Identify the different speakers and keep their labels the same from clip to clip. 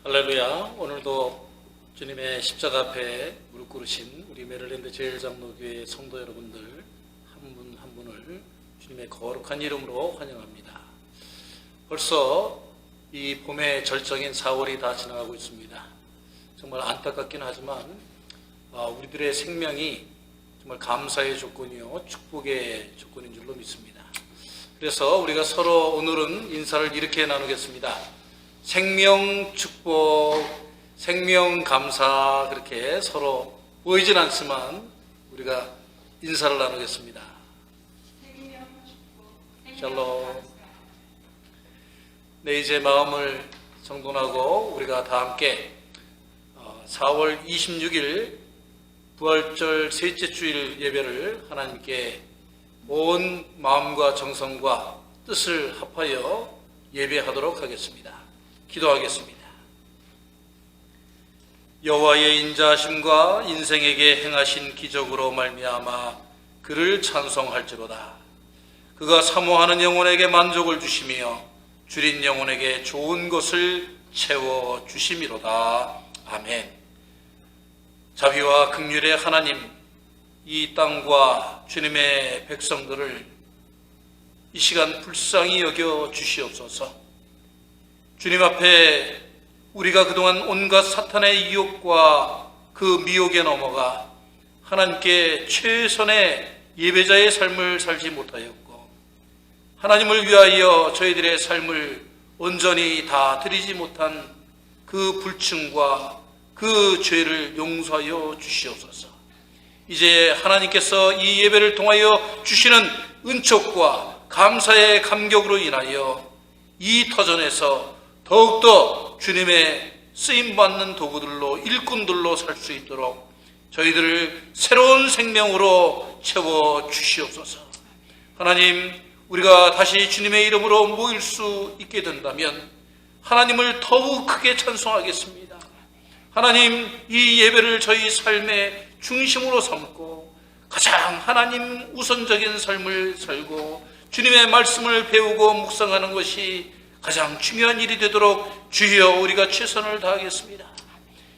Speaker 1: 할렐루야. 오늘도 주님의 십자가 앞에 무릎 꿇으신 우리 메릴랜드 제일장로교회 성도 여러분들 한 분 한 분을 주님의 거룩한 이름으로 환영합니다. 벌써 이 봄의 절정인 4월이 다 지나가고 있습니다. 정말 안타깝긴 하지만 우리들의 생명이 정말 감사의 조건이요 축복의 조건인 줄로 믿습니다. 그래서 우리가 서로 오늘은 인사를 이렇게 나누겠습니다. 생명 축복, 생명 감사, 그렇게 서로 보이진 않지만 우리가 인사를 나누겠습니다. 생명 축복, 샬롬. 네, 이제 마음을 정돈하고 우리가 다 함께 4월 26일 부활절 셋째 주일 예배를 하나님께 온 마음과 정성과 뜻을 합하여 예배하도록 하겠습니다. 기도하겠습니다. 여호와의 인자하심과 인생에게 행하신 기적으로 말미암아 그를 찬송할지로다. 그가 사모하는 영혼에게 만족을 주시며 줄인 영혼에게 좋은 것을 채워 주심이로다. 아멘. 자비와 긍휼의 하나님, 이 땅과 주님의 백성들을 이 시간 불쌍히 여겨 주시옵소서. 주님 앞에 우리가 그동안 온갖 사탄의 유혹과 그 미혹에 넘어가 하나님께 최선의 예배자의 삶을 살지 못하였고 하나님을 위하여 저희들의 삶을 온전히 다 드리지 못한 그 불충과 그 죄를 용서하여 주시옵소서. 이제 하나님께서 이 예배를 통하여 주시는 은총과 감사의 감격으로 인하여 이 터전에서 더욱더 주님의 쓰임받는 도구들로 일꾼들로 살 수 있도록 저희들을 새로운 생명으로 채워 주시옵소서. 하나님, 우리가 다시 주님의 이름으로 모일 수 있게 된다면 하나님을 더욱 크게 찬송하겠습니다. 하나님, 이 예배를 저희 삶의 중심으로 삼고 가장 하나님 우선적인 삶을 살고 주님의 말씀을 배우고 묵상하는 것이 가장 중요한 일이 되도록 주여 우리가 최선을 다하겠습니다.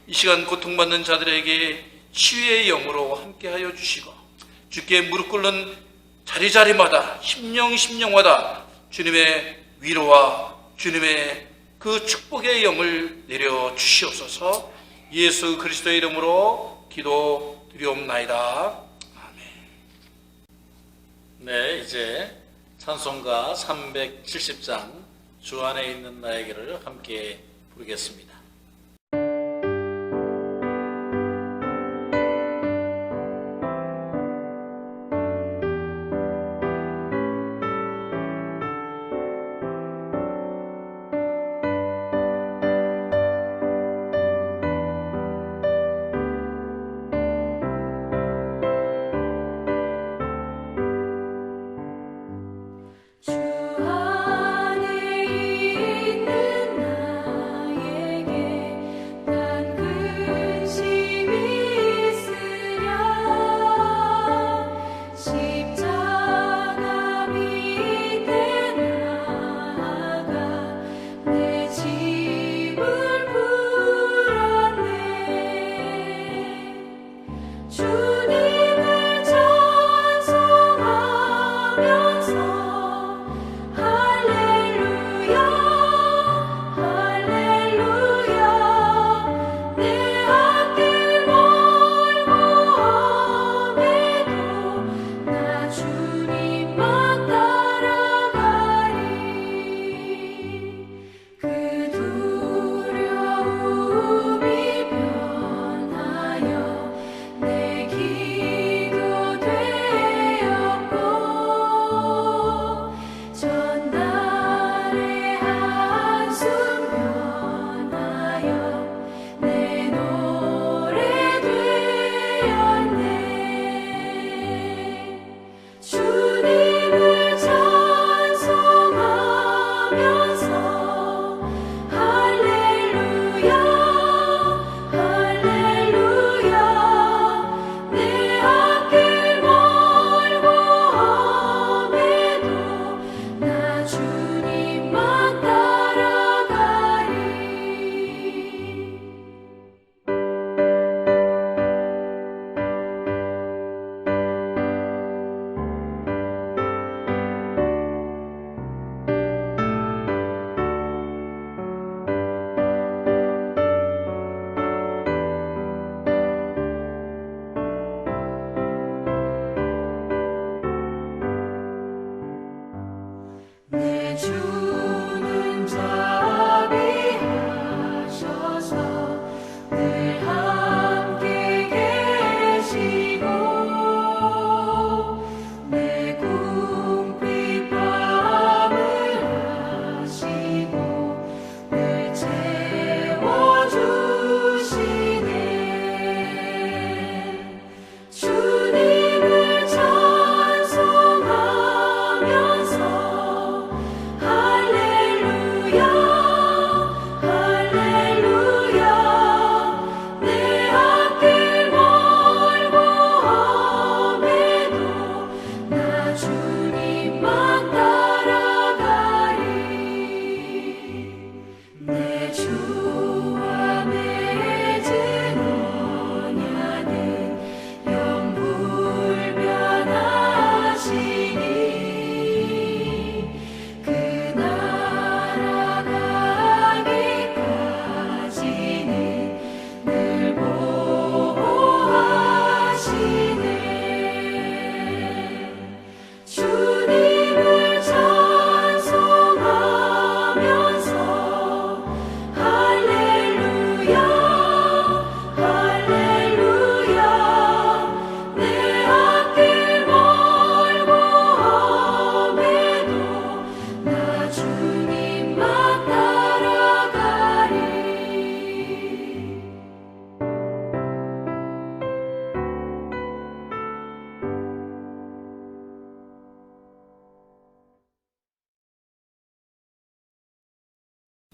Speaker 1: 이 시간 고통받는 자들에게 치유의 영으로 함께하여 주시고 주께 무릎 꿇는 자리자리마다 심령마다 주님의 위로와 주님의 그 축복의 영을 내려 주시옵소서. 예수 그리스도의 이름으로 기도드리옵나이다. 아멘. 네, 이제 찬송가 370장 주 안에 있는 나에게를 함께 부르겠습니다.
Speaker 2: 주 안에 있는 나에게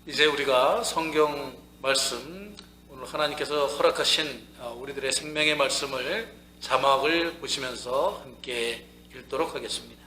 Speaker 1: 이제 우리가 성경 말씀, 오늘 하나님께서 허락하신 우리들의 생명의 말씀을 자막을 보시면서 함께 읽도록 하겠습니다.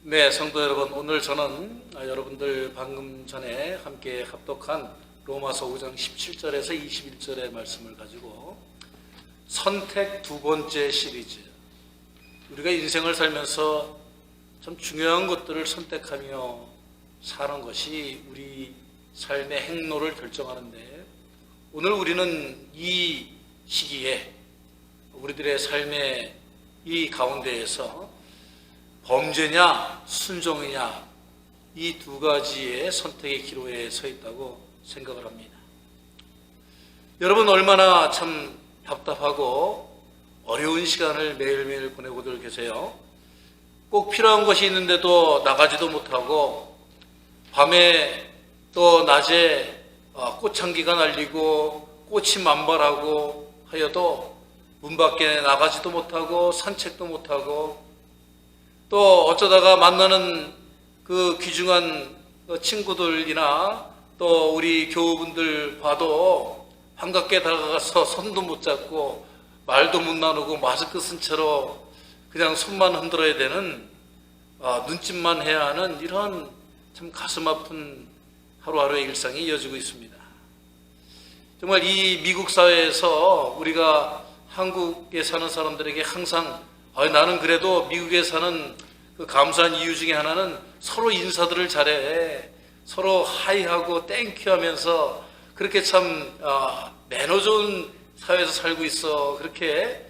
Speaker 1: 네, 성도 여러분, 오늘 저는 여러분들 방금 전에 함께 합독한 로마서 5장 17절에서 21절의 말씀을 가지고 선택 두 번째 시리즈, 우리가 인생을 살면서 참 중요한 것들을 선택하며 사는 것이 우리 삶의 행로를 결정하는데, 오늘 우리는 이 시기에 우리들의 삶의 이 가운데에서 범죄냐 순종이냐, 이 두 가지의 선택의 기로에 서 있다고 생각을 합니다. 여러분, 얼마나 참 답답하고 어려운 시간을 매일매일 보내고들 계세요. 꼭 필요한 것이 있는데도 나가지도 못하고, 밤에 또 낮에 꽃향기가 날리고 꽃이 만발하고 하여도 문 밖에 나가지도 못하고 산책도 못하고, 또 어쩌다가 만나는 그 귀중한 친구들이나 또 우리 교우분들 봐도 반갑게 다가가서 손도 못 잡고 말도 못 나누고 마스크 쓴 채로 그냥 손만 흔들어야 되는, 눈짓만 해야 하는 이런 참 가슴 아픈 하루하루의 일상이 이어지고 있습니다. 정말 이 미국 사회에서 우리가 한국에 사는 사람들에게 항상 나는 그래도 미국에 사는 그 감사한 이유 중에 하나는 서로 인사들을 잘해, 서로 하이하고 땡큐 하면서 그렇게 참 매너 좋은 사회에서 살고 있어, 그렇게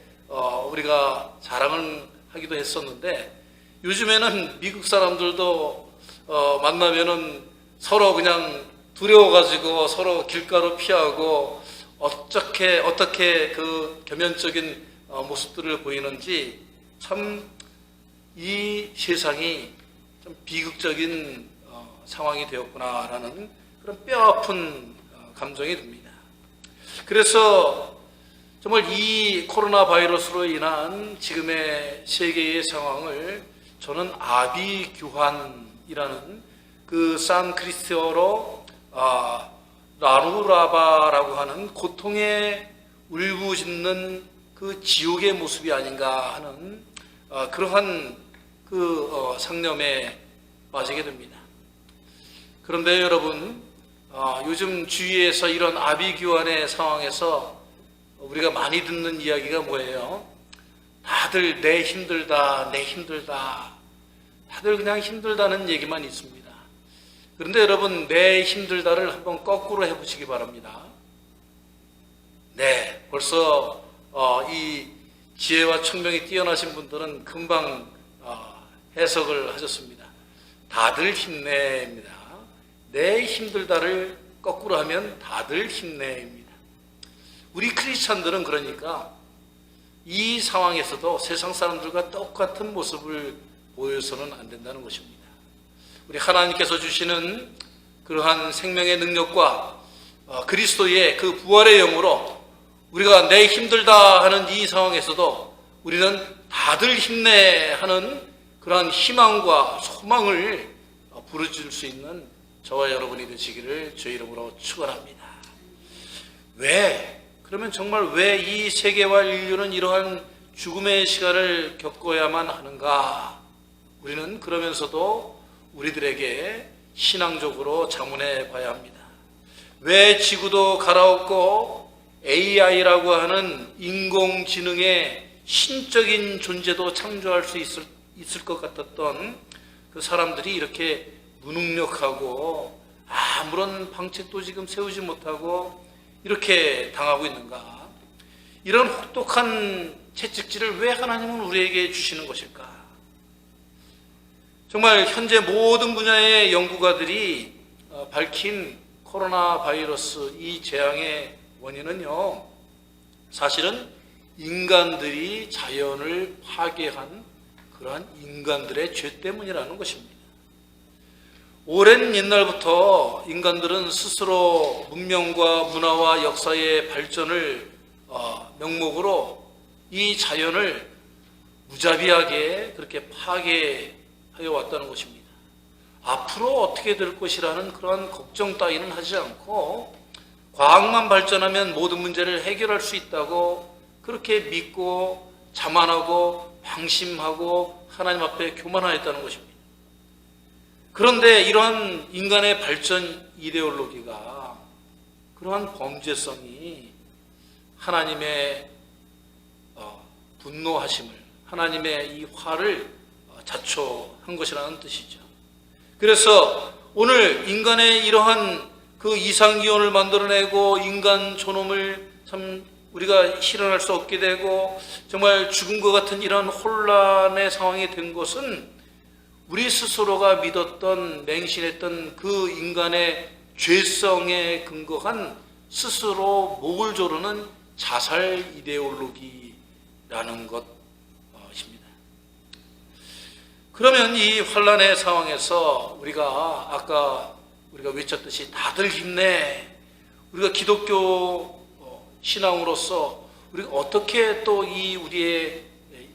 Speaker 1: 우리가 자랑을 하기도 했었는데, 요즘에는 미국 사람들도 만나면은 서로 그냥 두려워가지고 서로 길가로 피하고 어떻게 그 겸연적인 모습들을 보이는지, 참 이 세상이 좀 비극적인 상황이 되었구나라는 그런 뼈아픈 감정이 듭니다. 그래서 정말 이 코로나 바이러스로 인한 지금의 세계의 상황을 저는 아비규환이라는 그 산크리스어로 라누라바라고 하는 고통에 울부짖는 그 지옥의 모습이 아닌가 하는 그러한 그 상념에 빠지게 됩니다. 그런데 여러분, 요즘 주위에서 이런 아비규환의 상황에서 우리가 많이 듣는 이야기가 뭐예요? 다들 내 힘들다, 내 힘들다. 다들 그냥 힘들다는 얘기만 있습니다. 그런데 여러분, 내 힘들다를 한번 거꾸로 해보시기 바랍니다. 네, 벌써 이 지혜와 총명이 뛰어나신 분들은 금방 해석을 하셨습니다. 다들 힘내입니다. 내 힘들다를 거꾸로 하면 다들 힘내입니다. 우리 크리스찬들은 그러니까 이 상황에서도 세상 사람들과 똑같은 모습을 보여서는 안 된다는 것입니다. 우리 하나님께서 주시는 그러한 생명의 능력과 그리스도의 그 부활의 영으로 우리가 내 힘들다 하는 이 상황에서도 우리는 다들 힘내 하는 그러한 희망과 소망을 부르줄 수 있는 저와 여러분이 되시기를 주의 이름으로 축원합니다. 왜? 그러면 정말 왜 이 세계와 인류는 이러한 죽음의 시간을 겪어야만 하는가? 우리는 그러면서도 우리들에게 신앙적으로 자문해 봐야 합니다. 왜 지구도 갈아엎고 AI라고 하는 인공지능의 신적인 존재도 창조할 수 있을 것 같았던 그 사람들이 이렇게 무능력하고 아무런 방책도 지금 세우지 못하고 이렇게 당하고 있는가? 이런 혹독한 채찍질을 왜 하나님은 우리에게 주시는 것일까? 정말 현재 모든 분야의 연구가들이 밝힌 코로나 바이러스 이 재앙의 원인은요, 사실은 인간들이 자연을 파괴한 그러한 인간들의 죄 때문이라는 것입니다. 오랜 옛날부터 인간들은 스스로 문명과 문화와 역사의 발전을 명목으로 이 자연을 무자비하게 그렇게 파괴하여 왔다는 것입니다. 앞으로 어떻게 될 것이라는 그런 걱정 따위는 하지 않고 과학만 발전하면 모든 문제를 해결할 수 있다고 그렇게 믿고 자만하고 방심하고 하나님 앞에 교만하였다는 것입니다. 그런데 이러한 인간의 발전 이데올로기가 그러한 범죄성이 하나님의 분노하심을, 하나님의 이 화를 자초한 것이라는 뜻이죠. 그래서 오늘 인간의 이러한 그 이상기온을 만들어내고 인간 존엄을 참 우리가 실현할 수 없게 되고 정말 죽음과 같은 이러한 혼란의 상황이 된 것은 우리 스스로가 믿었던 맹신했던 그 인간의 죄성에 근거한 스스로 목을 조르는 자살 이데올로기라는 것입니다. 그러면 이 환란의 상황에서 우리가 아까 우리가 외쳤듯이 다들 힘내, 우리가 기독교 신앙으로서 우리가 어떻게 또 이 우리의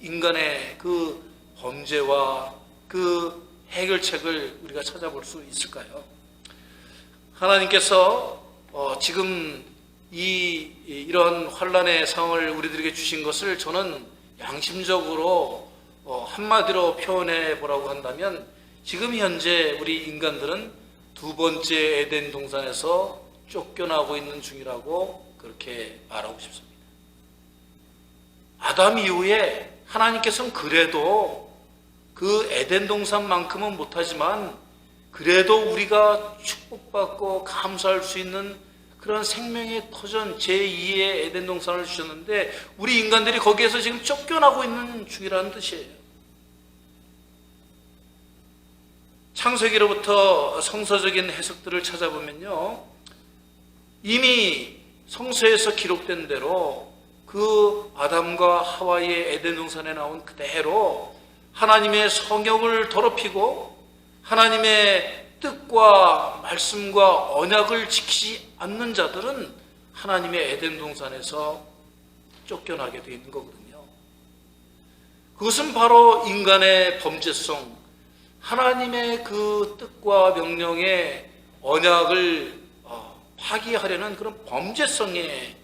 Speaker 1: 인간의 그 범죄와 그 해결책을 우리가 찾아볼 수 있을까요? 하나님께서 지금 이런 환란의 상황을 우리들에게 주신 것을 저는 양심적으로 한마디로 표현해 보라고 한다면 지금 현재 우리 인간들은 두 번째 에덴 동산에서 쫓겨나고 있는 중이라고 그렇게 말하고 싶습니다. 아담 이후에 하나님께서는 그래도 그 에덴 동산만큼은 못하지만 그래도 우리가 축복받고 감사할 수 있는 그런 생명의 터전 제2의 에덴 동산을 주셨는데 우리 인간들이 거기에서 지금 쫓겨나고 있는 중이라는 뜻이에요. 창세기로부터 성서적인 해석들을 찾아보면요, 이미 성서에서 기록된 대로 그 아담과 하와의 에덴 동산에 나온 그대로 하나님의 성역을 더럽히고 하나님의 뜻과 말씀과 언약을 지키지 않는 자들은 하나님의 에덴 동산에서 쫓겨나게 되어 있는 거거든요. 그것은 바로 인간의 범죄성, 하나님의 그 뜻과 명령의 언약을 파기하려는 그런 범죄성에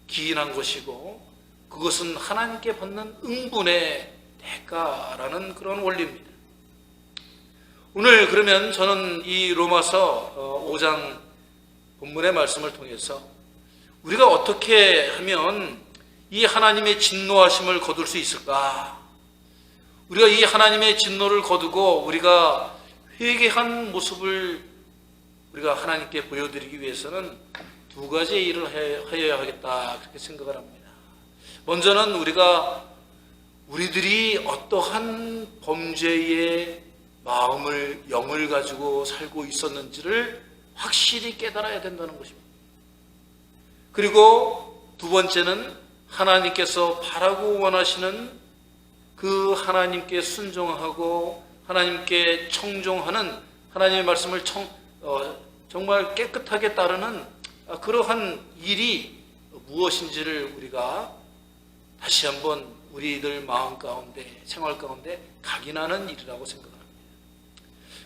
Speaker 1: 기인한 것이고 그것은 하나님께 받는 응분의 대가라는 그런 원리입니다. 오늘 그러면 저는 이 로마서 5장 본문의 말씀을 통해서 우리가 어떻게 하면 이 하나님의 진노하심을 거둘 수 있을까? 우리가 이 하나님의 진노를 거두고 우리가 회개한 모습을 우리가 하나님께 보여드리기 위해서는 두 가지의 일을 하여야 하겠다 그렇게 생각을 합니다. 먼저는 우리가 우리들이 어떠한 범죄의 마음을, 영을 가지고 살고 있었는지를 확실히 깨달아야 된다는 것입니다. 그리고 두 번째는 하나님께서 바라고 원하시는 그 하나님께 순종하고 하나님께 청종하는 하나님의 말씀을 정말 깨끗하게 따르는 그러한 일이 무엇인지를 우리가 다시 한번 우리들 마음 가운데, 생활 가운데 각인하는 일이라고 생각합니다.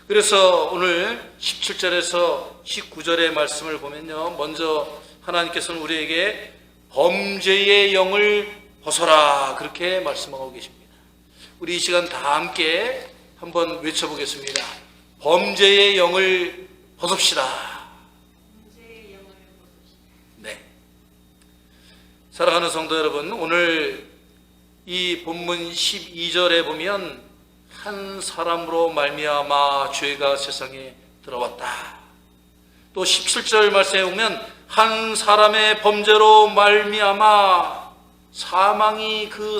Speaker 1: 그래서 오늘 17절에서 19절의 말씀을 보면요, 먼저 하나님께서는 우리에게 범죄의 영을 벗어라, 그렇게 말씀하고 계십니다. 우리 이 시간 다 함께 한번 외쳐보겠습니다. 범죄의 영을 벗읍시다.
Speaker 2: 범죄의 영을 벗읍시다.
Speaker 1: 네. 사랑하는 성도 여러분, 오늘 이 본문 12절에 보면 한 사람으로 말미암아 죄가 세상에 들어왔다. 또 17절 말씀에 보면 한 사람의 범죄로 말미암아 사망이 그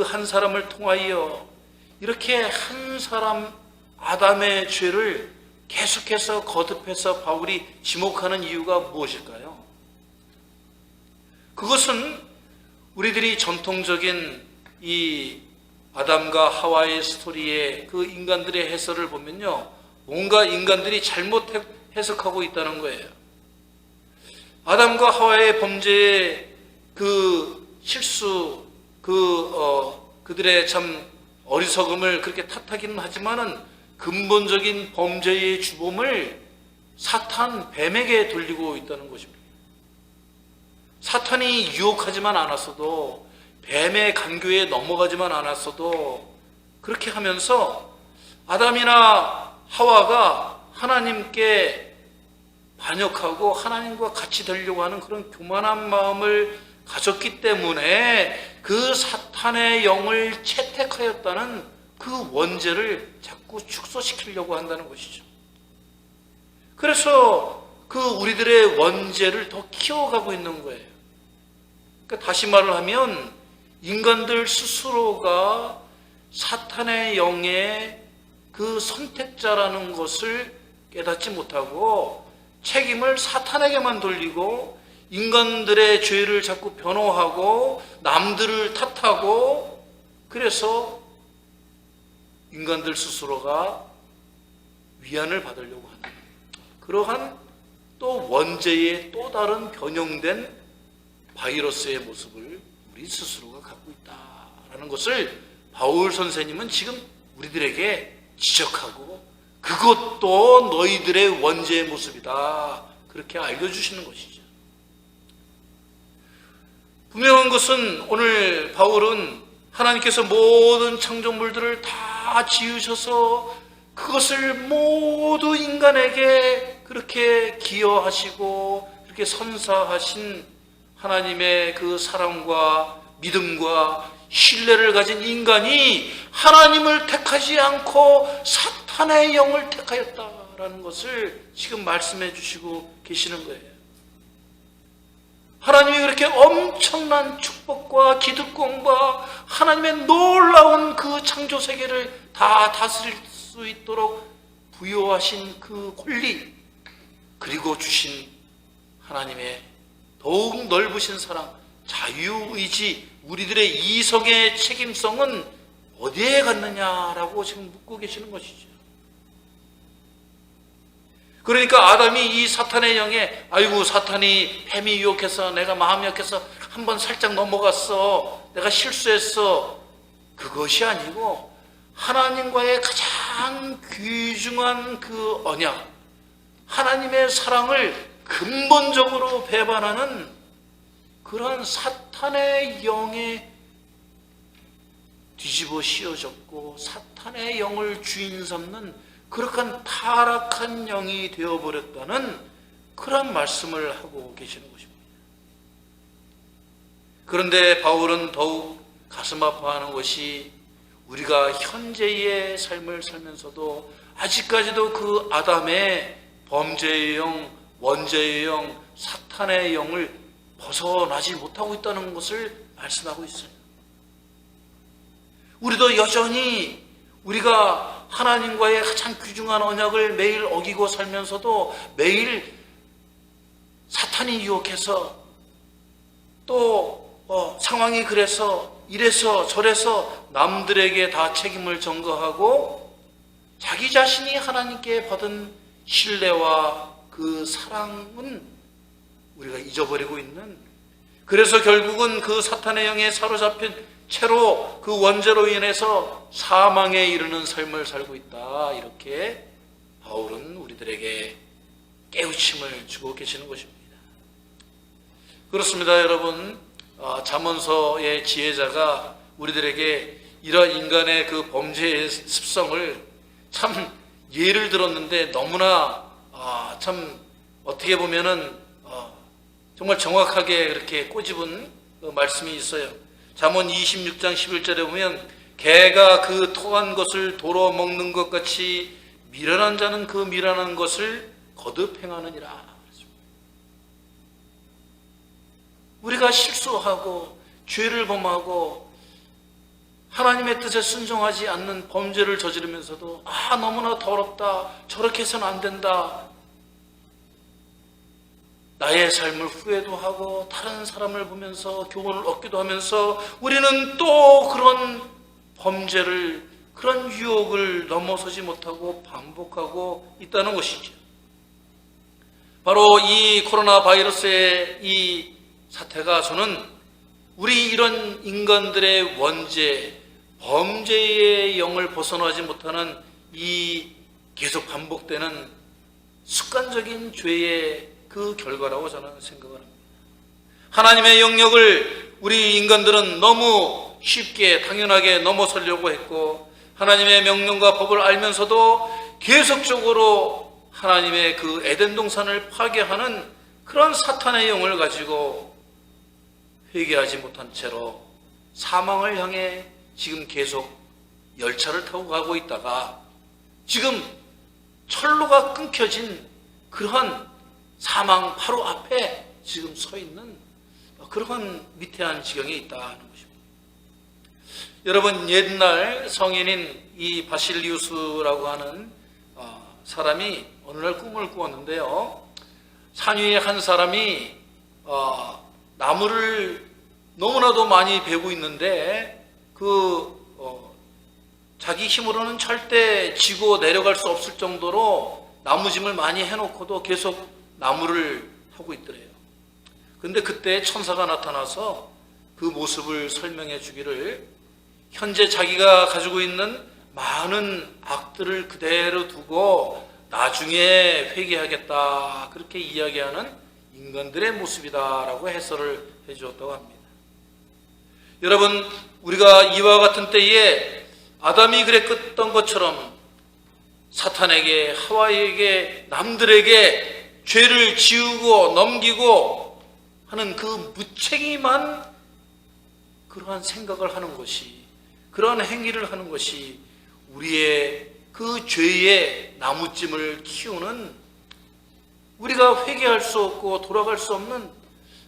Speaker 1: 한 사람을 통하여, 이렇게 한 사람 아담의 죄를 계속해서 거듭해서 바울이 지목하는 이유가 무엇일까요? 그것은 우리들이 전통적인 이 아담과 하와의 스토리의 그 인간들의 해설을 보면요, 뭔가 인간들이 잘못 해석하고 있다는 거예요. 아담과 하와의 범죄의 그 실수, 그들의 참 어리석음을 그렇게 탓하기는 하지만은 근본적인 범죄의 주범을 사탄, 뱀에게 돌리고 있다는 것입니다. 사탄이 유혹하지만 않았어도, 뱀의 간교에 넘어가지만 않았어도, 그렇게 하면서 아담이나 하와가 하나님께 반역하고 하나님과 같이 되려고 하는 그런 교만한 마음을 가졌기 때문에 그 사탄의 영을 채택하였다는 그 원죄를 자꾸 축소시키려고 한다는 것이죠. 그래서 그 우리들의 원죄를 더 키워가고 있는 거예요. 그러니까 다시 말을 하면 인간들 스스로가 사탄의 영의 그 선택자라는 것을 깨닫지 못하고 책임을 사탄에게만 돌리고 인간들의 죄를 자꾸 변호하고 남들을 탓하고, 그래서 인간들 스스로가 위안을 받으려고 하는 그러한 또 원죄의 또 다른 변형된 바이러스의 모습을 우리 스스로가 갖고 있다라는 것을 바울 선생님은 지금 우리들에게 지적하고, 그것도 너희들의 원죄의 모습이다, 그렇게 알려주시는 것이죠. 분명한 것은 오늘 바울은 하나님께서 모든 창조물들을 다 지으셔서 그것을 모두 인간에게 그렇게 기여하시고 그렇게 선사하신 하나님의 그 사랑과 믿음과 신뢰를 가진 인간이 하나님을 택하지 않고 사탄의 영을 택하였다라는 것을 지금 말씀해 주시고 계시는 거예요. 하나님이 그렇게 엄청난 축복과 기득권과 하나님의 놀라운 그 창조 세계를 다 다스릴 수 있도록 부여하신 그 권리, 그리고 주신 하나님의 더욱 넓으신 사랑, 자유의지, 우리들의 이성의 책임성은 어디에 갔느냐라고 지금 묻고 계시는 것이죠. 그러니까 아담이 이 사탄의 영에, 아이고 사탄이, 뱀이 유혹해서 내가 마음이 약해서 한번 살짝 넘어갔어, 내가 실수했어, 그것이 아니고 하나님과의 가장 귀중한 그 언약, 하나님의 사랑을 근본적으로 배반하는 그런 사탄의 영에 뒤집어 씌워졌고 사탄의 영을 주인 삼는 그렇게 타락한 영이 되어버렸다는 그런 말씀을 하고 계시는 것입니다. 그런데 바울은 더욱 가슴 아파하는 것이 우리가 현재의 삶을 살면서도 아직까지도 그 아담의 범죄의 영, 원죄의 영, 사탄의 영을 벗어나지 못하고 있다는 것을 말씀하고 있어요. 우리도 여전히 우리가 하나님과의 가장 귀중한 언약을 매일 어기고 살면서도 매일 사탄이 유혹해서 또 상황이 그래서 이래서 저래서 남들에게 다 책임을 전가하고 자기 자신이 하나님께 받은 신뢰와 그 사랑은 우리가 잊어버리고 있는, 그래서 결국은 그 사탄의 영에 사로잡힌 채로 그 원죄로 인해서 사망에 이르는 삶을 살고 있다. 이렇게 바울은 우리들에게 깨우침을 주고 계시는 것입니다. 그렇습니다, 여러분. 잠언서의 지혜자가 우리들에게 이러한 인간의 그 범죄의 습성을 참 예를 들었는데 너무나 참 어떻게 보면은 정말 정확하게 그렇게 꼬집은 그 말씀이 있어요. 잠언 26장 11절에 보면 개가 그 토한 것을 도로 먹는 것 같이 미련한 자는 그 미련한 것을 거듭 행하느니라. 우리가 실수하고 죄를 범하고 하나님의 뜻에 순종하지 않는 범죄를 저지르면서도 너무나 더럽다, 저렇게 해서는 안 된다, 나의 삶을 후회도 하고 다른 사람을 보면서 교훈을 얻기도 하면서 우리는 또 그런 범죄를, 그런 유혹을 넘어서지 못하고 반복하고 있다는 것이죠. 바로 이 코로나 바이러스의 이 사태가 저는 우리 이런 인간들의 원죄, 범죄의 영을 벗어나지 못하는 이 계속 반복되는 습관적인 죄의 그 결과라고 저는 생각을 합니다. 하나님의 영역을 우리 인간들은 너무 쉽게 당연하게 넘어서려고 했고, 하나님의 명령과 법을 알면서도 계속적으로 하나님의 그 에덴 동산을 파괴하는 그런 사탄의 영을 가지고 회개하지 못한 채로 사망을 향해 지금 계속 열차를 타고 가고 있다가 지금 철로가 끊겨진 그러한 사망 바로 앞에 지금 서 있는 그러한 위태한 지경에 있다는 것입니다. 여러분, 옛날 성인인 이 바실리우스라고 하는 사람이 어느 날 꿈을 꾸었는데요. 산 위에 한 사람이 나무를 너무나도 많이 베고 있는데 자기 힘으로는 절대 지고 내려갈 수 없을 정도로 나무짐을 많이 해놓고도 계속 나무를 하고 있더래요. 근데 그때 천사가 나타나서 그 모습을 설명해 주기를, 현재 자기가 가지고 있는 많은 악들을 그대로 두고 나중에 회개하겠다, 그렇게 이야기하는 인간들의 모습이다라고 해설을 해 주었다고 합니다. 여러분, 우리가 이와 같은 때에 아담이 그랬던 것처럼 사탄에게, 하와에게, 남들에게 죄를 지우고 넘기고 하는 그 무책임한 그러한 생각을 하는 것이, 그러한 행위를 하는 것이 우리의 그 죄의 나무찜을 키우는, 우리가 회개할 수 없고 돌아갈 수 없는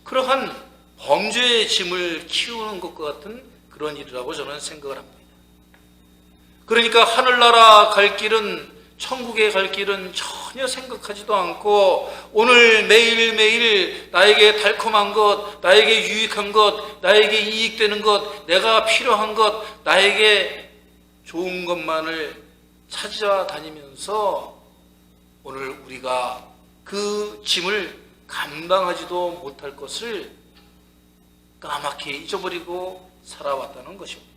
Speaker 1: 그러한 범죄의 짐을 키우는 것과 같은 그런 일이라고 저는 생각을 합니다. 그러니까 하늘나라 갈 길은, 천국에 갈 길은 전혀 생각하지도 않고 오늘 매일매일 나에게 달콤한 것, 나에게 유익한 것, 나에게 이익되는 것, 내가 필요한 것, 나에게 좋은 것만을 찾아다니면서 오늘 우리가 그 짐을 감당하지도 못할 것을 까맣게 잊어버리고 살아왔다는 것입니다.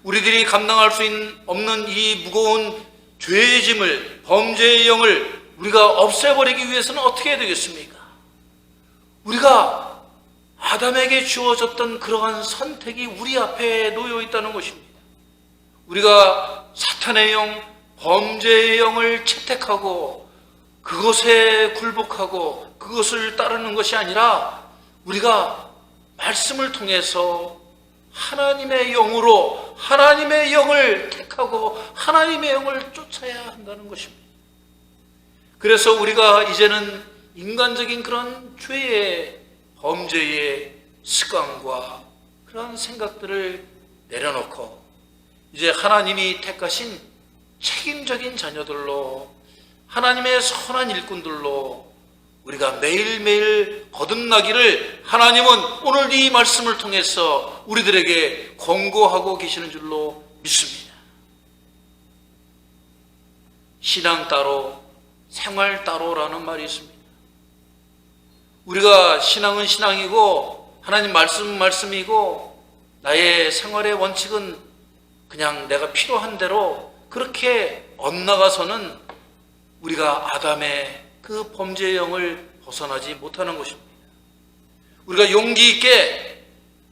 Speaker 1: 우리들이 감당할 수 없는 이 무거운 죄의 짐을, 범죄의 영을 우리가 없애버리기 위해서는 어떻게 해야 되겠습니까? 우리가 아담에게 주어졌던 그러한 선택이 우리 앞에 놓여 있다는 것입니다. 우리가 사탄의 영, 범죄의 영을 채택하고 그것에 굴복하고 그것을 따르는 것이 아니라 우리가 말씀을 통해서 하나님의 영으로 하나님의 영을 택하고 하나님의 영을 쫓아야 한다는 것입니다. 그래서 우리가 이제는 인간적인 그런 죄의, 범죄의 습관과 그런 생각들을 내려놓고 이제 하나님이 택하신 책임적인 자녀들로, 하나님의 선한 일꾼들로 우리가 매일매일 거듭나기를 하나님은 오늘 이 말씀을 통해서 우리들에게 권고하고 계시는 줄로 믿습니다. 신앙 따로 생활 따로라는 말이 있습니다. 우리가 신앙은 신앙이고 하나님 말씀은 말씀이고 나의 생활의 원칙은 그냥 내가 필요한 대로 그렇게 엇나가서는 우리가 아담의 그 범죄의 영을 벗어나지 못하는 것입니다. 우리가 용기 있게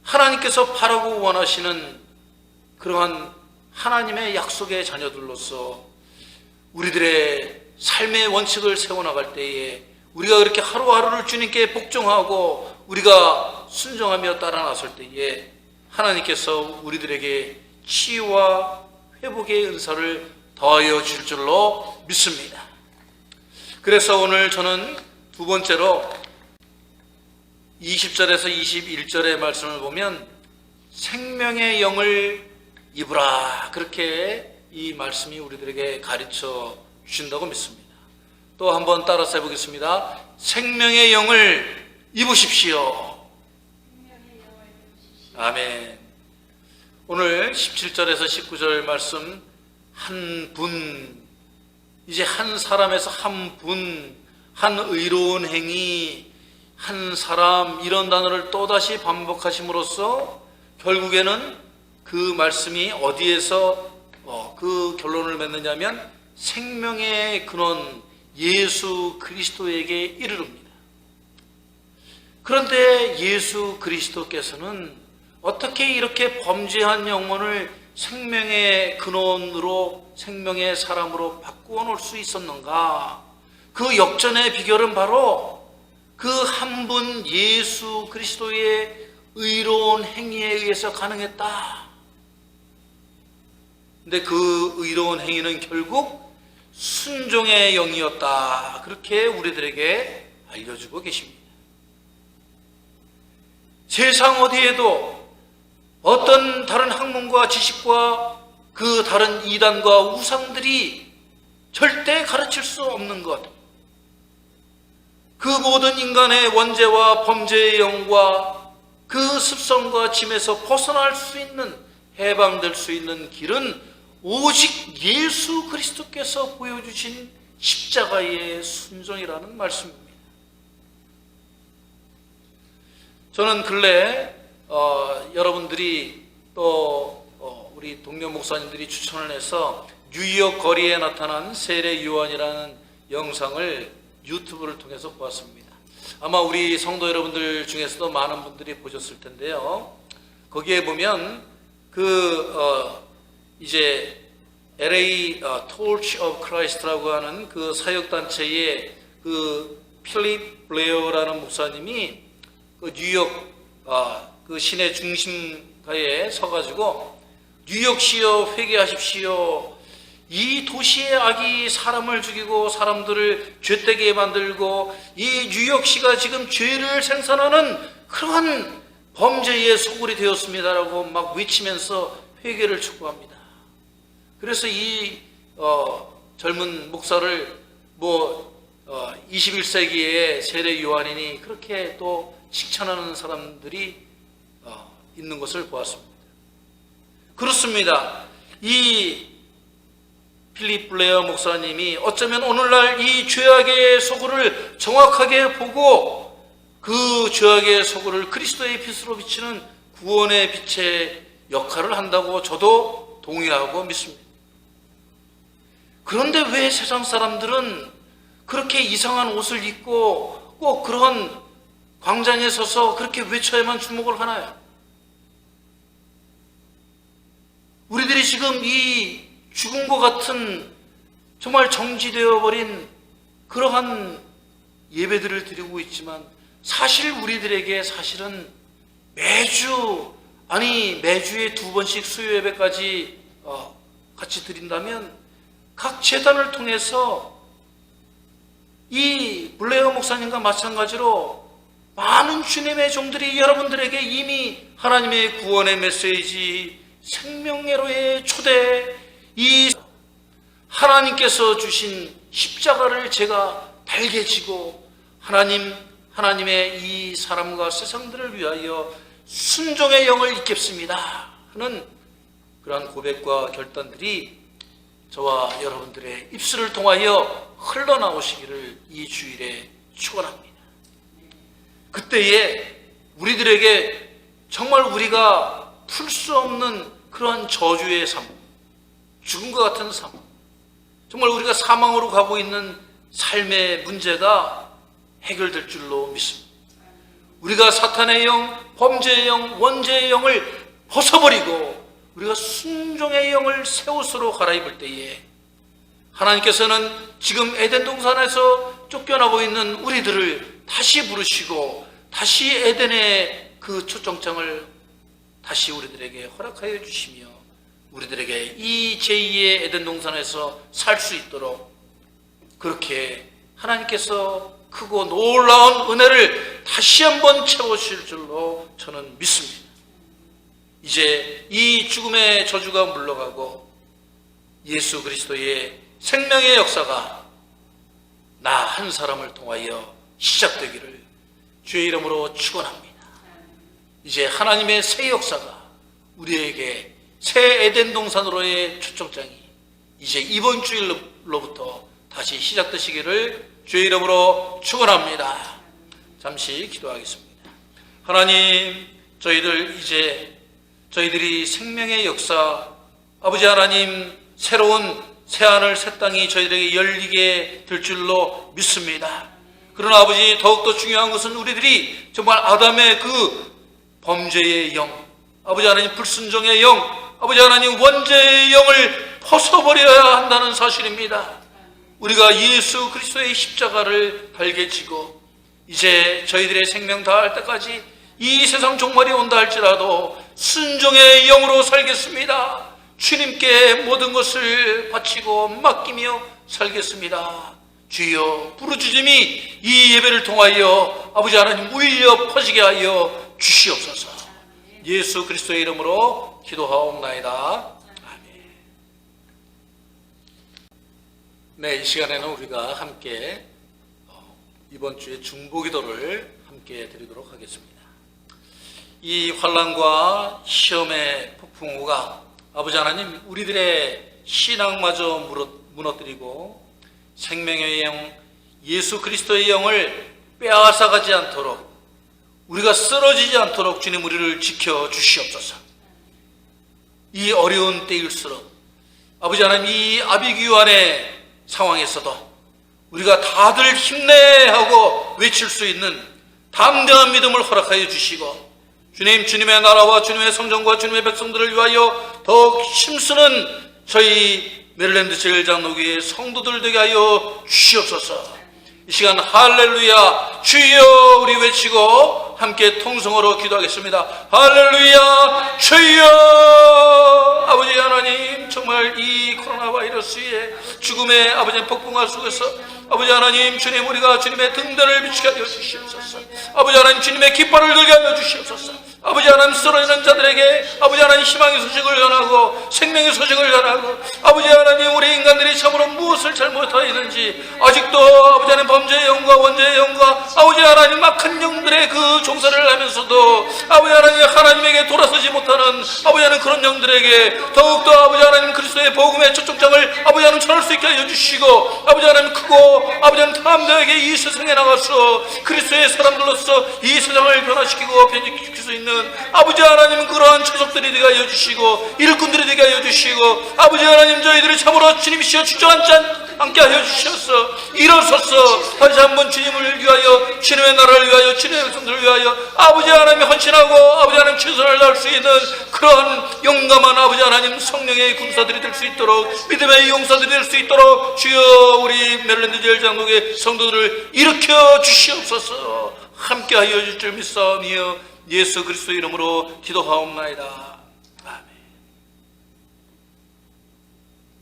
Speaker 1: 하나님께서 바라고 원하시는 그러한 하나님의 약속의 자녀들로서 우리들의 삶의 원칙을 세워나갈 때에 우리가 그렇게 하루하루를 주님께 복종하고 우리가 순종하며 따라 나설 때에 하나님께서 우리들에게 치유와 회복의 은사를 더하여 줄 줄로 믿습니다. 그래서 오늘 저는 두 번째로 20절에서 21절의 말씀을 보면 생명의 영을 입으라, 그렇게 이 말씀이 우리들에게 가르쳐 주신다고 믿습니다. 또 한번 따라서 해보겠습니다. 생명의 영을 입으십시오. 아멘. 오늘 17절에서 19절 말씀, 한 분, 이제 한 사람에서 한 분, 한 의로운 행위, 한 사람, 이런 단어를 또다시 반복하심으로써 결국에는 그 말씀이 어디에서 그 결론을 맺느냐면 생명의 근원 예수 그리스도에게 이르릅니다. 그런데 예수 그리스도께서는 어떻게 이렇게 범죄한 영혼을 생명의 근원으로, 생명의 사람으로 바꾸어 놓을 수 있었는가? 그 역전의 비결은 바로 그 한 분 예수 그리스도의 의로운 행위에 의해서 가능했다. 근데 그 의로운 행위는 결국 순종의 영이었다. 그렇게 우리들에게 알려주고 계십니다. 세상 어디에도 어떤 다른 학문과 지식과 그 다른 이단과 우상들이 절대 가르칠 수 없는 것, 그 모든 인간의 원죄와 범죄의 영과 그 습성과 짐에서 벗어날 수 있는, 해방될 수 있는 길은 오직 예수 그리스도께서 보여주신 십자가의 순종이라는 말씀입니다. 저는 근래 여러분들이 또 우리 동료 목사님들이 추천을 해서 뉴욕 거리에 나타난 세례 요한이라는 영상을 유튜브를 통해서 보았습니다. 아마 우리 성도 여러분들 중에서도 많은 분들이 보셨을 텐데요. 거기에 보면 이제 LA Torch of Christ라고 하는 그 사역단체의 그 필립 블레어라는 목사님이 그 뉴욕 그 시내 중심가에 서가지고 뉴욕시여 회개하십시오. 이 도시의 악이 사람을 죽이고 사람들을 죄되게 만들고 이 뉴욕시가 지금 죄를 생산하는 그러한 범죄의 소굴이 되었습니다라고 막 외치면서 회개를 촉구합니다. 그래서 이 젊은 목사를 21세기의 세례 요한이니 그렇게 또 칭찬하는 사람들이 있는 것을 보았습니다. 그렇습니다. 이 필립 블레어 목사님이 어쩌면 오늘날 이 죄악의 소굴을 정확하게 보고 그 죄악의 소굴을 그리스도의 빛으로 비치는 구원의 빛의 역할을 한다고 저도 동의하고 믿습니다. 그런데 왜 세상 사람들은 그렇게 이상한 옷을 입고 꼭 그런 광장에 서서 그렇게 외쳐야만 주목을 하나요? 우리들이 지금 이 죽은 것 같은 정말 정지되어 버린 그러한 예배들을 드리고 있지만 사실 우리들에게 사실은 매주에 2번씩 수요 예배까지 같이 드린다면 각 재단을 통해서 이 블레어 목사님과 마찬가지로 많은 주님의 종들이 여러분들에게 이미 하나님의 구원의 메시지, 생명회로의 초대, 이 하나님께서 주신 십자가를 제가 달게 지고 하나님의 이 사람과 세상들을 위하여 순종의 영을 입겠습니다 하는 그러한 고백과 결단들이 저와 여러분들의 입술을 통하여 흘러나오시기를 이 주일에 축원합니다. 그때에 우리들에게 정말 우리가 풀 수 없는 그러한 저주의 삶, 죽음과 같은 삶, 정말 우리가 사망으로 가고 있는 삶의 문제가 해결될 줄로 믿습니다. 우리가 사탄의 영, 범죄의 영, 원죄의 영을 벗어버리고 우리가 순종의 영을 새 옷으로 갈아입을 때에 하나님께서는 지금 에덴 동산에서 쫓겨나고 있는 우리들을 다시 부르시고 다시 에덴의 그 초청장을 다시 우리들에게 허락하여 주시며 우리들에게 이 제2의 에덴 동산에서 살 수 있도록 그렇게 하나님께서 크고 놀라운 은혜를 다시 한번 채워주실 줄로 저는 믿습니다. 이제 이 죽음의 저주가 물러가고 예수 그리스도의 생명의 역사가 나 한 사람을 통하여 시작되기를 주의 이름으로 축원합니다. 이제 하나님의 새 역사가 우리에게 새 에덴 동산으로의 초청장이 이제 이번 주일로부터 다시 시작되시기를 주의 이름으로 축원합니다. 잠시 기도하겠습니다. 하나님, 저희들이 생명의 역사, 아버지 하나님, 새로운 새하늘 새 땅이 저희들에게 열리게 될 줄로 믿습니다. 그러나 아버지, 더욱더 중요한 것은 우리들이 정말 아담의 그 범죄의 영, 아버지 하나님 불순종의 영, 아버지 하나님 원죄의 영을 벗어버려야 한다는 사실입니다. 우리가 예수 그리스도의 십자가를 달게 지고 이제 저희들의 생명 다할 때까지 이 세상 종말이 온다 할지라도 순종의 영으로 살겠습니다. 주님께 모든 것을 바치고 맡기며 살겠습니다. 주여, 부르짖음이 이 예배를 통하여 아버지 하나님 울려 퍼지게 하여 주시옵소서. 예수 그리스도의 이름으로 기도하옵나이다. 아멘. 네, 이 시간에는 우리가 함께 이번 주에 중보기도를 함께 드리도록 하겠습니다. 이 환난과 시험의 폭풍우가 아버지 하나님 우리들의 신앙마저 무너뜨리고 생명의 영 예수 그리스도의 영을 빼앗아가지 않도록 우리가 쓰러지지 않도록 주님 우리를 지켜주시옵소서. 이 어려운 때일수록 아버지 하나님 이 아비규환의 상황에서도 우리가 다들 힘내하고 외칠 수 있는 담대한 믿음을 허락하여 주시고 주님의 나라와 주님의 성전과 주님의 백성들을 위하여 더욱 힘쓰는 저희 메릴랜드 제일장로교회 성도들 되게 하여 주시옵소서. 이 시간 할렐루야 주여 우리 외치고 함께 통성으로 기도하겠습니다. 할렐루야 주여. 아버지 하나님, 정말 이 코로나 바이러스의 죽음의 아버지 폭풍화 속에서 아버지 하나님, 주님 우리가 주님의 등대를 비추게 하여 주시옵소서. 아버지 하나님, 주님의 깃발을 들게 하여 주시옵소서. 아버지 하나님, 쓰러지는 자들에게 아버지 하나님 희망의 소식을 전하고 생명의 소식을 전하고 아버지 하나님, 우리 인간들이 참으로 무엇을 잘못하였는지 아직도 아버지 하나님 범죄의 영과 원죄의 영과 아버지 하나님 악한 영들의 그 종사를 하면서도 아버지 하나님 하나님에게 돌아서지 못하는 아버지 하나님 그런 영들에게 더욱더 아버지 하나님 그리스도의 복음의 초청장을 아버지 하나님 전할 수 있게 하여 주시고 아버지 하나님 크고 아버지 하나님 담대하게 이 세상에 나가서 그리스도의 사람들로서 이 세상을 변화시키고 변화시킬 수 있는 아버지 하나님 그러한 초석들이 되게 하여 주시고 일꾼들이 되게 하여 주시고 아버지 하나님 저희들이 참으로 주님이시여 주저앉지 않게 하여 주셔서 일어서서 다시 한번 주님을 위하여 주님의 나라를 위하여 주님의 백성들을 위하여 아버지 하나님 헌신하고 아버지 하나님 최선을 다할 수 있는 그런 용감한 아버지 하나님 성령의 군사들이 될 수 있도록 믿음의 용사들이 될 수 있도록 주여 우리 메릴랜드 제일장로교회 성도들을 일으켜 주시옵소서. 함께 하여 주실 줄 믿사오며 예수 그리스도 이름으로 기도하옵나이다. 아멘.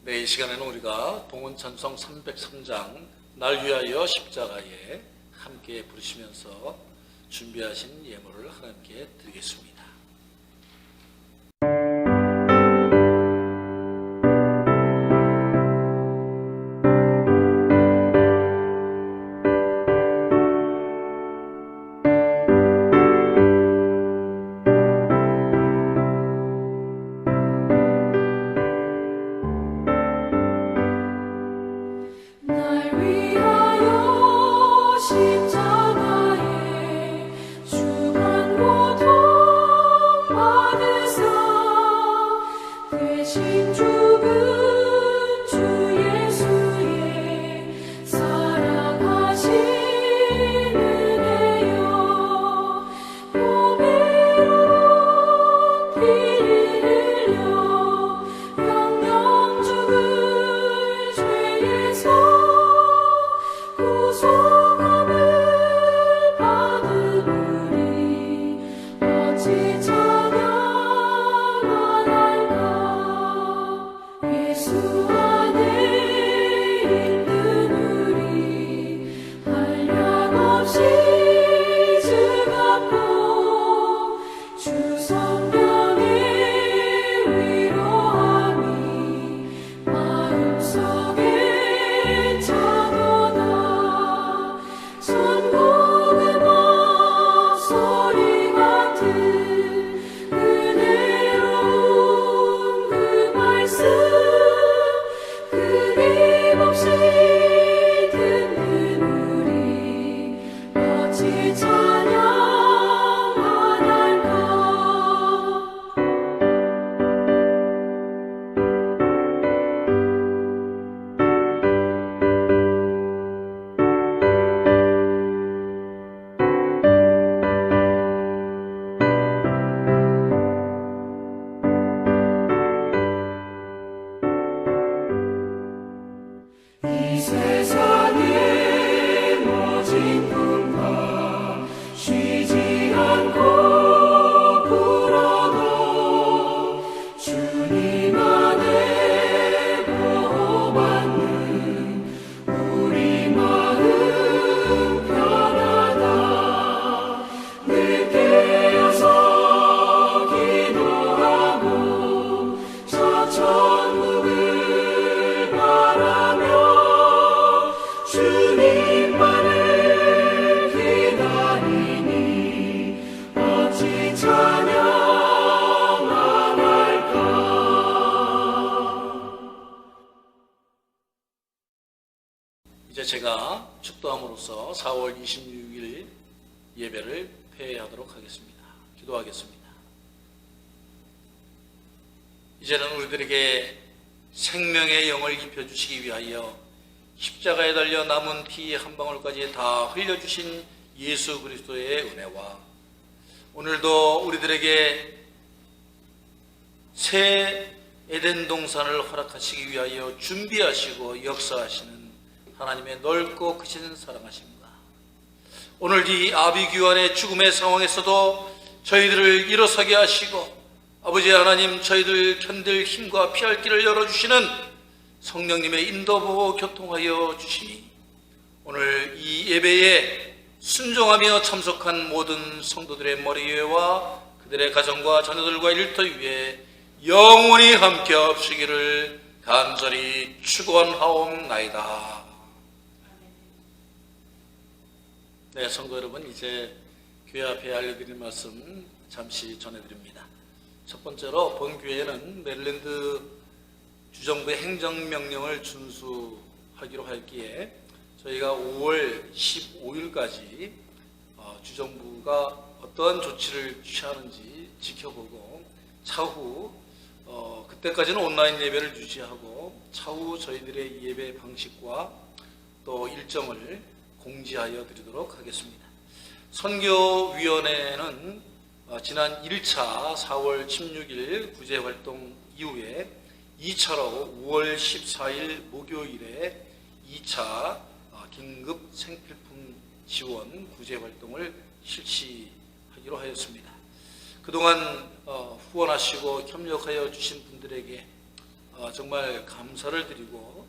Speaker 1: 네, 이 시간에는 우리가 동원찬송 303장 날 위하여 십자가에 함께 부르시면서 준비하신 예물을 하나님께 드리겠습니다. 이제 제가 축도함으로써 4월 26일 예배를 폐회하도록 하겠습니다. 기도하겠습니다. 이제는 우리들에게 생명의 영을 입혀주시기 위하여 십자가에 달려 남은 피 한 방울까지 다 흘려주신 예수 그리스도의 은혜와 오늘도 우리들에게 새 에덴 동산을 허락하시기 위하여 준비하시고 역사하시는 하나님의 넓고 크신 사랑하십니다. 오늘 이 아비규환의 죽음의 상황에서도 저희들을 일어서게 하시고 아버지 하나님 저희들 견딜 힘과 피할 길을 열어주시는 성령님의 인도보호 교통하여 주시니 오늘 이 예배에 순종하며 참석한 모든 성도들의 머리 위에와 그들의 가정과 자녀들과 일터 위에 영원히 함께 없으기를 간절히 축원하옵나이다. 네, 성도 여러분, 이제 교회 앞에 알려드릴 말씀 잠시 전해드립니다. 첫 번째로 본교회는 메릴랜드 주정부의 행정명령을 준수하기로 하였기에 저희가 5월 15일까지 주정부가 어떠한 조치를 취하는지 지켜보고 차후 그때까지는 온라인 예배를 유지하고 차후 저희들의 예배 방식과 또 일정을 공지하여 드리도록 하겠습니다. 선교위원회는 지난 1차 4월 16일 구제활동 이후에 2차로 5월 14일 목요일에 2차 긴급 생필품 지원 구제활동을 실시하기로 하였습니다. 그동안 후원하시고 협력하여 주신 분들에게 정말 감사를 드리고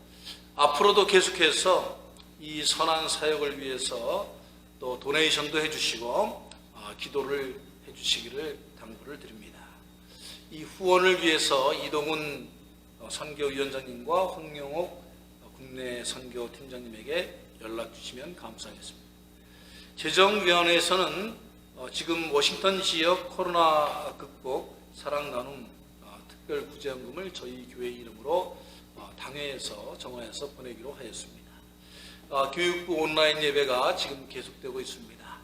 Speaker 1: 앞으로도 계속해서 이 선한 사역을 위해서 또 도네이션도 해주시고 기도를 해주시기를 당부를 드립니다. 이 후원을 위해서 이동훈 선교위원장님과 황영옥 국내 선교팀장님에게 연락 주시면 감사하겠습니다. 재정위원회에서는 지금 워싱턴 지역 코로나 극복 사랑 나눔 특별 구제헌금을 저희 교회 이름으로 당회에서 정화해서 보내기로 하였습니다. 교육부 온라인 예배가 지금 계속되고 있습니다.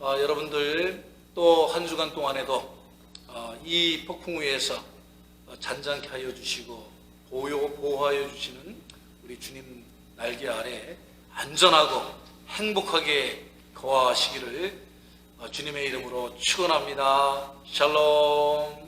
Speaker 1: 여러분들 또 한 주간 동안에도 이 폭풍 위에서 잔잔케 하여 주시고 보호하여 주시는 우리 주님 날개 아래 안전하고 행복하게 거하시기를 주님의 이름으로 축원합니다. 샬롬.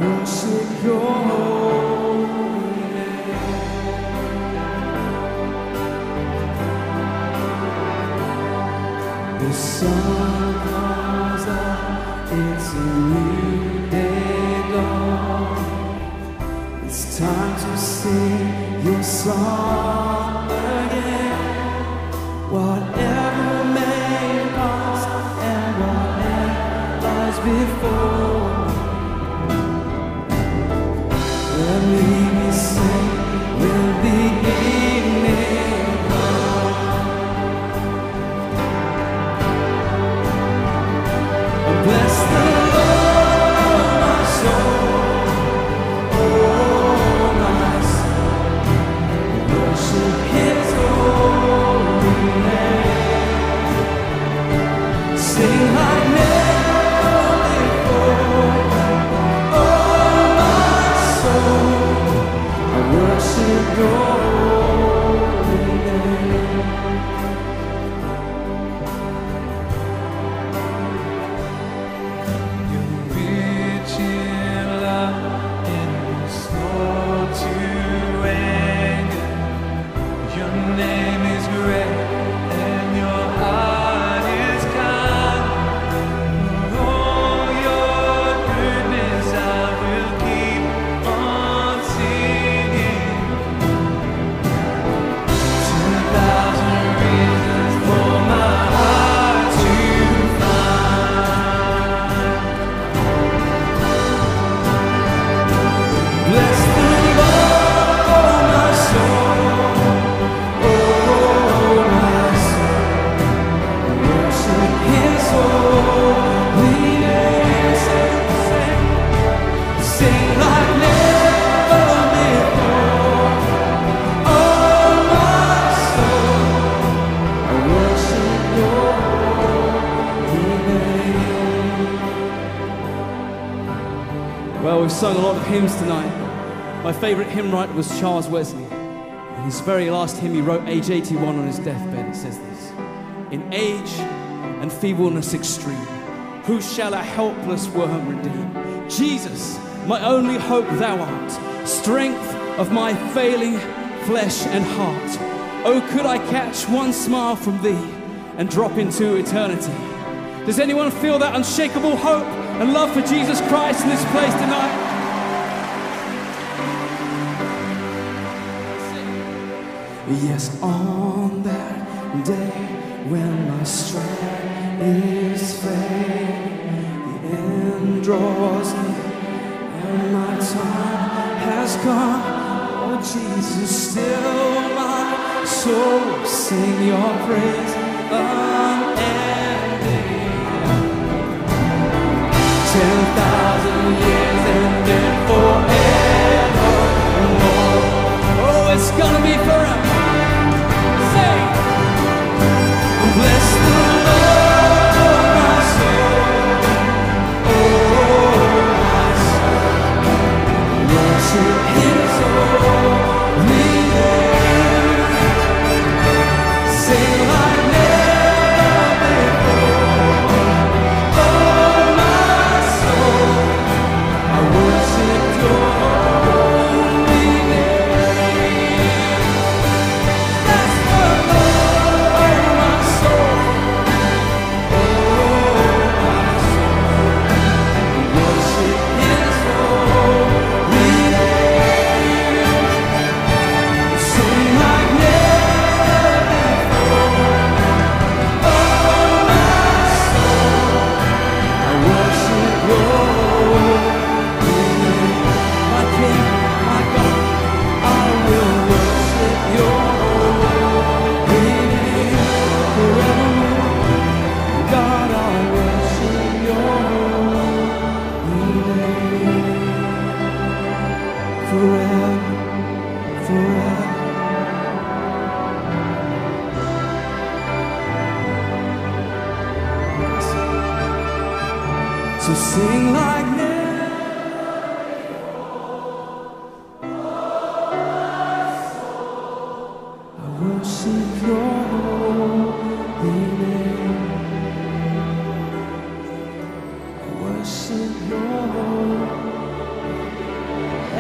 Speaker 3: worship your holy name. The sun comes up, it's a new day dawn. It's time to sing your song again. Whatever may pass and whatever lies before me, when we sing, will the evening come. Bless the Lord, oh my soul, oh my soul, worship His holy name. Sing like never before, oh my soul, I worship your holy name. You're rich in love and slow to anger. Your name is great and your heart is kind. For all your goodness I will keep on singing. 2,000 reasons for my heart to find. Bless the Lord, oh my soul, oh my soul, worship His holy name. Sing like never before, oh my soul, I worship your holy name. Well, we've sung a lot of hymns tonight. My favorite hymn writer was Charles Wesley. In his very last hymn he wrote, age 81, on his deathbed, it says this: in age and feebleness extreme, who shall a helpless worm redeem? Jesus, my only hope thou art, strength of my failing flesh and heart. Oh, could I catch one smile from thee and drop into eternity? Does anyone feel that unshakable hope and love for Jesus Christ in this place tonight? Yes, on that day when my strength is failing, the end draws near and my time has come. Oh Jesus, still my soul will sing your praise unending. 10,000 years and then forevermore. Oh, it's gonna be forever. Say, bless the Lord, oh my soul, oh my soul, worship His holy name. Sing like never before, oh my soul,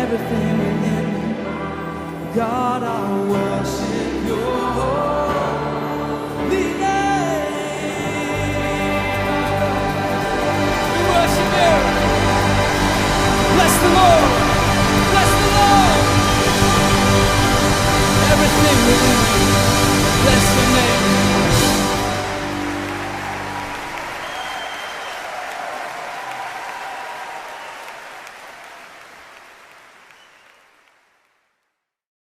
Speaker 3: everything within me. God, I worship your holy